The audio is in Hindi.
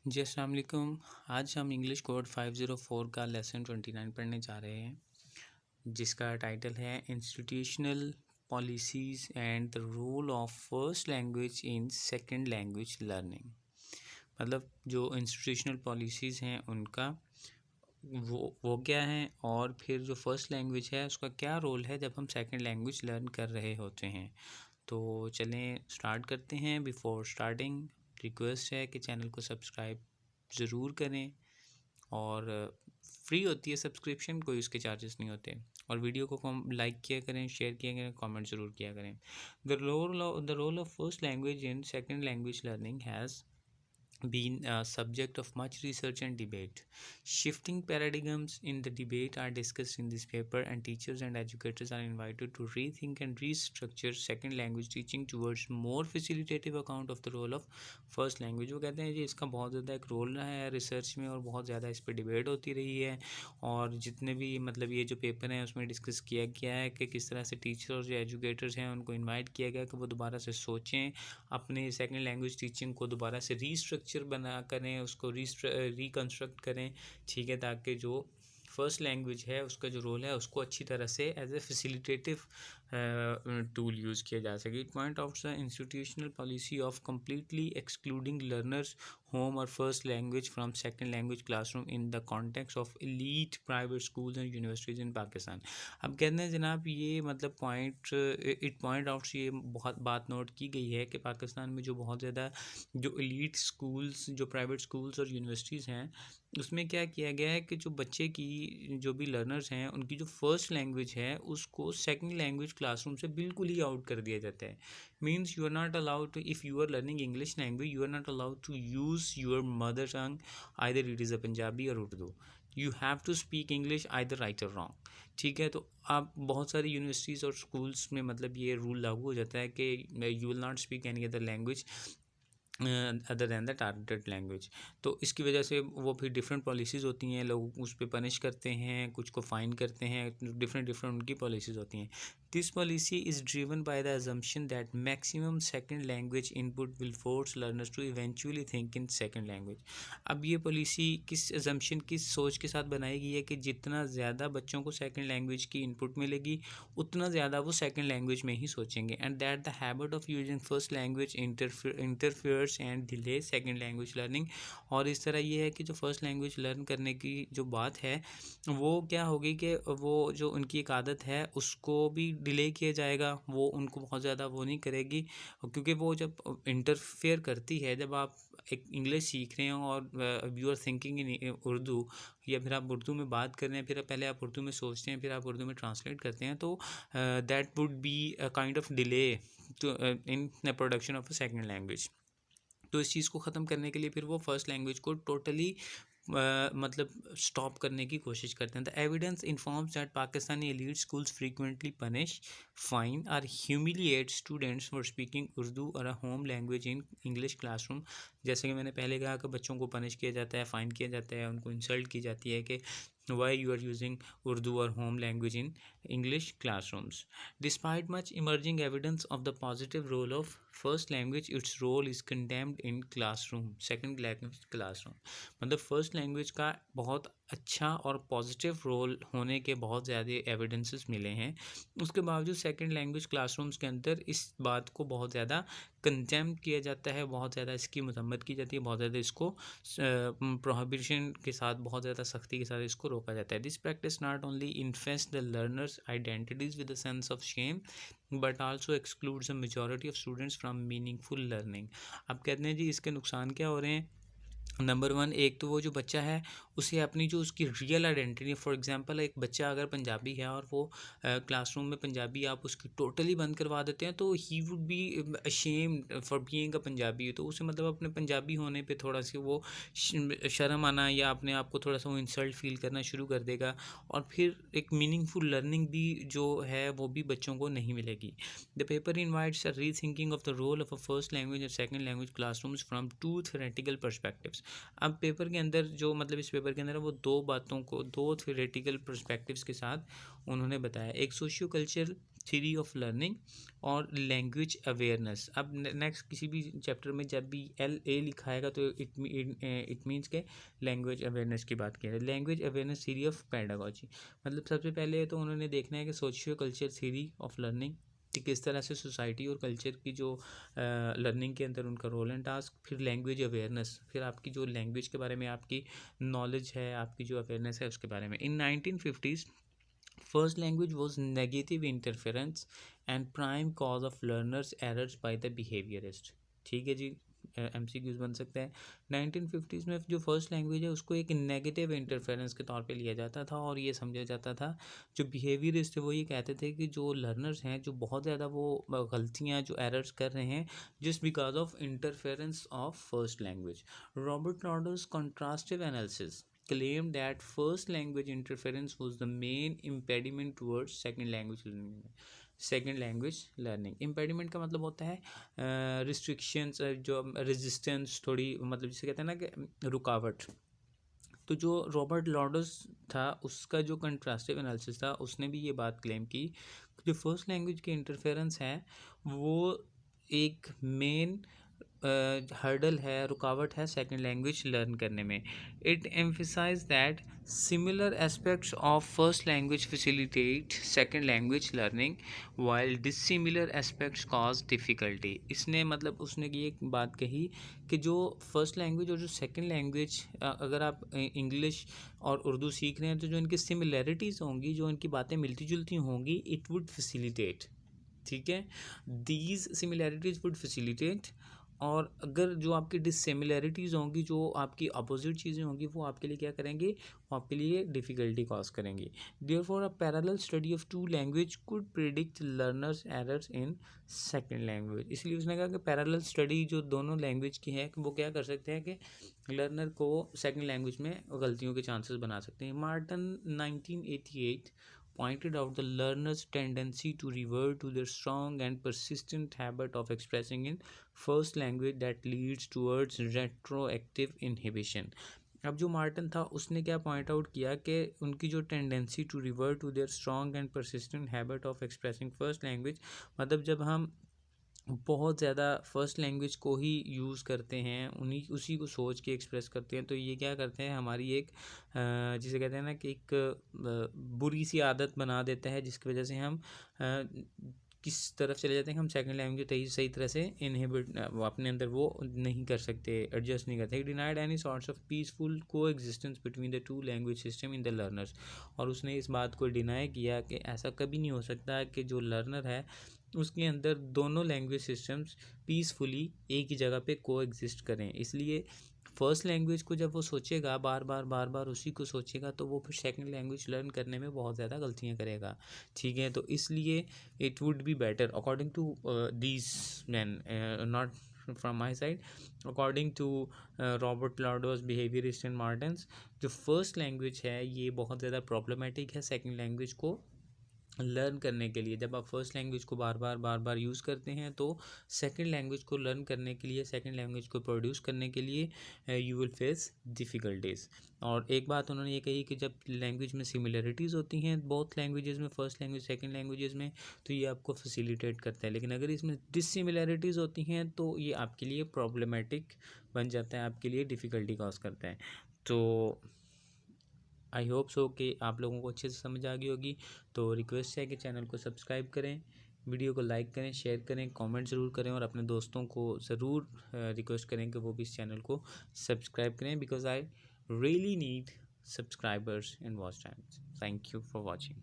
जी अस्सलाम वालेकुम। आज हम इंग्लिश कोड 504 का लेसन 29 पढ़ने जा रहे हैं, जिसका टाइटल है institutional policies and the role of first language in second language learning. मतलब जो इंस्टीट्यूशनल पॉलिसीज़ हैं उनका वो क्या हैं, और फिर जो फर्स्ट लैंग्वेज है उसका क्या रोल है जब हम सेकंड लैंग्वेज लर्न कर रहे होते हैं। तो चलें स्टार्ट करते हैं। बिफोर स्टार्टिंग रिक्वेस्ट है कि चैनल को सब्सक्राइब ज़रूर करें, और फ्री होती है सब्सक्रिप्शन, कोई उसके चार्जेस नहीं होते। और वीडियो को लाइक किया करें, शेयर किया करें, कमेंट ज़रूर किया करें। The role of first language in second language learning has been a subject of much research and debate. Shifting paradigms in the debate are discussed in this paper, and teachers and educators are invited to rethink and restructure second language teaching towards more facilitative account of the role of first language। वो कहते हैं जी इसका बहुत ज़्यादा एक रोल रहा है रिसर्च में, और बहुत ज़्यादा इस पर डिबेट होती रही है। और जितने भी मतलब ये जो पेपर हैं उसमें डिस्कस किया गया है कि किस तरह से टीचर्स या एजुकेटर्स हैं उनको इन्वाइट किया गया कि वो दोबारा से सोचें, अपने सेकेंड लैंग्वेज टीचिंग को दोबारा से रीस्ट्रक्चर बना करें, उसको रिकन्स्ट्रक्ट करें, ठीक है, ताकि जो फर्स्ट लैंग्वेज है उसका जो रोल है उसको अच्छी तरह से as a facilitative tool use किया जा सके। It point out the institutional policy of completely excluding learners home और first language from second language classroom in the context of elite private schools and universities in Pakistan. अब कहते हैं जनाब ये मतलब इट पॉइंट आउट ये बहुत बात नोट की गई है कि पाकिस्तान में जो बहुत ज़्यादा जो एलीट स्कूल्स, जो प्राइवेट स्कूल्स और यूनिवर्सिटीज़ हैं, उसमें क्या किया गया है कि जो बच्चे की जो भी लर्नर्स हैं उनकी जो फर्स्ट लैंग्वेज है उसको सेकंड लैंग्वेज क्लासरूम से बिल्कुल ही आउट कर दिया जाता है। Means you are not allowed to, if you are learning English language, you are not allowed to use your mother tongue, either it is a Punjabi or Urdu. You have to speak English either right or wrong, ठीक है। तो आप बहुत सारी यूनिवर्सिटीज़ और स्कूल्स में मतलब ये रूल लागू हो जाता है कि you will not speak any other language other than the targeted language. तो इसकी वजह से वो फिर डिफरेंट पॉलिसीज़ होती हैं, लोग उस पर पनिश करते हैं, कुछ को फ़ाइन करते हैं, डिफरेंट उनकी पॉलिसीज़ होती हैं। This policy is driven by the assumption that maximum second language input will force learners to eventually think in second language. अब ये पॉलिसी किस अजम्पशन, किस सोच के साथ बनाई गई है कि जितना ज़्यादा बच्चों को सेकंड लैंग्वेज की इनपुट मिलेगी उतना ज़्यादा वो सेकंड लैंग्वेज में ही सोचेंगे, and that the habit of using first language interferes and delay second language learning. और इस तरह ये है कि जो फर्स्ट लैंग्वेज लर्न करने की जो बात है वो क्या होगी कि वो जो उनकी एक आदत है उसको भी डिले किया जाएगा, वो उनको बहुत ज़्यादा वो नहीं करेगी, क्योंकि वो जब इंटरफेयर करती है, जब आप एक इंग्लिश सीख रहे हो और you are thinking in Urdu, या फिर आप उर्दू में बात कर रहे हैं, फिर पहले आप उर्दू में सोचते हैं, फिर आप उर्दू में ट्रांसलेट करते हैं, तो that would be a kind of delay in the production of a second language. तो इस चीज़ को ख़त्म करने के लिए फिर वो फर्स्ट लैंग्वेज को टोटली मतलब स्टॉप करने की कोशिश करते हैं। The evidence informs that Pakistani elite schools frequently punish, fine और humiliate students for speaking Urdu or a home language in English classroom. जैसे कि मैंने पहले कहा कि बच्चों को पनिश किया जाता है, फ़ाइन किया जाता है, उनको इंसल्ट की जाती है कि why you are using Urdu or home language in English classrooms. Despite much emerging evidence of the positive role of first language, its role is condemned in classroom, second language classroom। मतलब फर्स्ट लैंग्वेज का बहुत अच्छा और पॉजिटिव रोल होने के बहुत ज़्यादा एविडेंसेस मिले हैं, उसके बावजूद सेकंड लैंग्वेज क्लासरूम्स के अंदर इस बात को बहुत ज़्यादा कंडेम किया जाता है, बहुत ज़्यादा इसकी मजम्मत की जाती है, बहुत ज़्यादा इसको प्रोहिबिशन के साथ, बहुत ज़्यादा सख्ती के साथ इसको रोका जाता है। This practice not only इन्फेस्ट the learners identities with a sense of shame but also excludes a majority of students from meaningful learning. अब कहते हैं जी इसके नुकसान क्या हो रहे हैं। नंबर वन, एक तो वो जो बच्चा है उसे अपनी जो उसकी रियल आइडेंटिटी, फॉर एग्जांपल एक बच्चा अगर पंजाबी है और वो क्लासरूम में पंजाबी आप उसकी टोटली बंद करवा देते हैं, तो he would be ashamed for being a Punjabi. तो उसे मतलब अपने पंजाबी होने पे थोड़ा सी वो शर्म आना, या अपने आप को थोड़ा सा वो इंसल्ट फील करना शुरू कर देगा, और फिर एक मीनिंगफुल लर्निंग भी जो है वो भी बच्चों को नहीं मिलेगी। The paper invites a rethinking of the role of a first language और second language classrooms from two theoretical perspectives. अब पेपर के अंदर जो मतलब इस पेपर पेपर के अंदर वो दो थ्योरेटिकल पर्सपेक्टिव्स के साथ उन्होंने बताया, एक socio cultural theory of learning और लैंग्वेज अवेयरनेस। अब नेक्स्ट किसी भी चैप्टर में जब भी LA लिखा आएगा तो इट मीन्स के लैंग्वेज अवेयरनेस की बात की है। Language awareness theory of pedagogy, मतलब सबसे पहले तो उन्होंने देखना है कि socio culture theory of learning कि किस तरह से सोसाइटी और कल्चर की जो लर्निंग के अंदर उनका रोल एंड टास्क, फिर लैंग्वेज अवेयरनेस, फिर आपकी जो लैंग्वेज के बारे में आपकी नॉलेज है, आपकी जो अवेयरनेस है उसके बारे में। इन 1950s first language was negative interference and prime cause of learners errors by the behaviorist। ठीक है जी, MCQs बन सकते हैं। 1950s में जो फर्स्ट लैंग्वेज है उसको एक नेगेटिव इंटरफेरेंस के तौर पे लिया जाता था और ये समझा जाता था, जो बिहेवियरिस्ट थे वो ये कहते थे कि जो लर्नर्स हैं जो बहुत ज़्यादा वो गलतियाँ जो एरर्स कर रहे हैं just because of interference of first language. Robert Norders contrastive analysis claimed that first language interference was the main impediment towards second language learning। impediment का मतलब होता है restrictions, जो resistance, थोड़ी मतलब जिसे कहते हैं ना कि रुकावट। तो जो रॉबर्ट लॉर्डर्स था उसका जो कंट्रास्टिव एनालिसिस था उसने भी ये बात क्लेम की, जो फर्स्ट लैंग्वेज के इंटरफेरेंस है वो एक मेन हर्डल है, रुकावट है सेकंड लैंग्वेज लर्न करने में। It emphasize that similar aspects of first language facilitate second language learning while dissimilar aspects cause difficulty. इसने मतलब उसने ये बात कही कि जो फर्स्ट लैंग्वेज और जो सेकंड लैंग्वेज, अगर आप इंग्लिश और उर्दू सीख रहे हैं तो जो इनकी सिमिलैरिटीज़ होंगी, जो इनकी बातें मिलती जुलती होंगी, इट वुड फैसिलिटेट, ठीक है, दीज सिमिलैरिटीज़ वुड फैसिलिटेट। और अगर जो आपकी डिसिमिलैरिटीज़ होंगी, जो आपकी अपोजिट चीज़ें होंगी, वो आपके लिए क्या करेंगे, वो आपके लिए डिफ़िकल्टी कॉज करेंगी। Therefore a parallel study of two language could predict learners errors in second language. इसलिए उसने कहा कि पैरेलल स्टडी जो दोनों लैंग्वेज की है वो क्या कर सकते हैं कि लर्नर को सेकंड लैंग्वेज में गलतियों के चांसेस बना सकते हैं। Marton 1988 pointed out the learner's tendency to revert to their strong and persistent habit of expressing in first language that leads towards retroactive inhibition। अब जो मार्टन था उसने क्या पॉइंट आउट किया कि उनकी जो tendency to revert to their strong and persistent habit of expressing first language, मतलब जब हम बहुत ज़्यादा फर्स्ट लैंग्वेज को ही यूज़ करते हैं, उसी को सोच के एक्सप्रेस करते हैं, तो ये क्या करते हैं, हमारी एक जिसे कहते हैं ना कि एक बुरी सी आदत बना देता है, जिसकी वजह से हम किस तरफ चले जाते हैं, हम सेकंड लैंग्वेज सही तरह से इनहिबिट अपने अंदर वो नहीं कर सकते, एडजस्ट नहीं करते। Denied any sorts of peaceful coexistence between the two language system in the learners. और उसने इस बात को डिनाई किया कि ऐसा कभी नहीं हो सकता कि जो लर्नर है उसके अंदर दोनों लैंग्वेज सिस्टम्स पीसफुली एक ही जगह पे को एग्जिस्ट करें। इसलिए फर्स्ट लैंग्वेज को जब वो सोचेगा बार बार उसी को सोचेगा तो वो फिर सेकंड लैंग्वेज लर्न करने में बहुत ज़्यादा गलतियाँ करेगा, ठीक है। तो इसलिए it would be better according to these man, not from my side, according to Robert Lorders, behaviourist and Martens, जो फर्स्ट लैंग्वेज है ये बहुत ज़्यादा प्रॉब्लमेटिक है सेकंड लैंग्वेज को लर्न करने के लिए। जब आप फर्स्ट लैंग्वेज को बार बार यूज़ करते हैं तो सेकंड लैंग्वेज को लर्न करने के लिए, सेकंड लैंग्वेज को प्रोड्यूस करने के लिए यू विल फेस डिफ़िकल्टीज़। और एक बात उन्होंने ये कही कि जब लैंग्वेज में सिमिलरिटीज़ होती हैं बोथ लैंग्वेजेस में, फर्स्ट लैंग्वेज सेकंड लैंग्वेजेस में, तो ये आपको फैसिलिटेट करता है, लेकिन अगर इसमें डिसिमिलरिटीज़ होती हैं तो ये आपके लिए प्रॉब्लमेटिक बन जाता है, आपके लिए डिफ़िकल्टी कॉज करता है। तो आई होप सो कि आप लोगों को अच्छे से समझ आ गई होगी। तो रिक्वेस्ट है कि चैनल को सब्सक्राइब करें, वीडियो को लाइक करें, शेयर करें, कमेंट ज़रूर करें और अपने दोस्तों को ज़रूर रिक्वेस्ट करें कि वो भी इस चैनल को सब्सक्राइब करें, because I really need subscribers in watch time. Thank you for watching.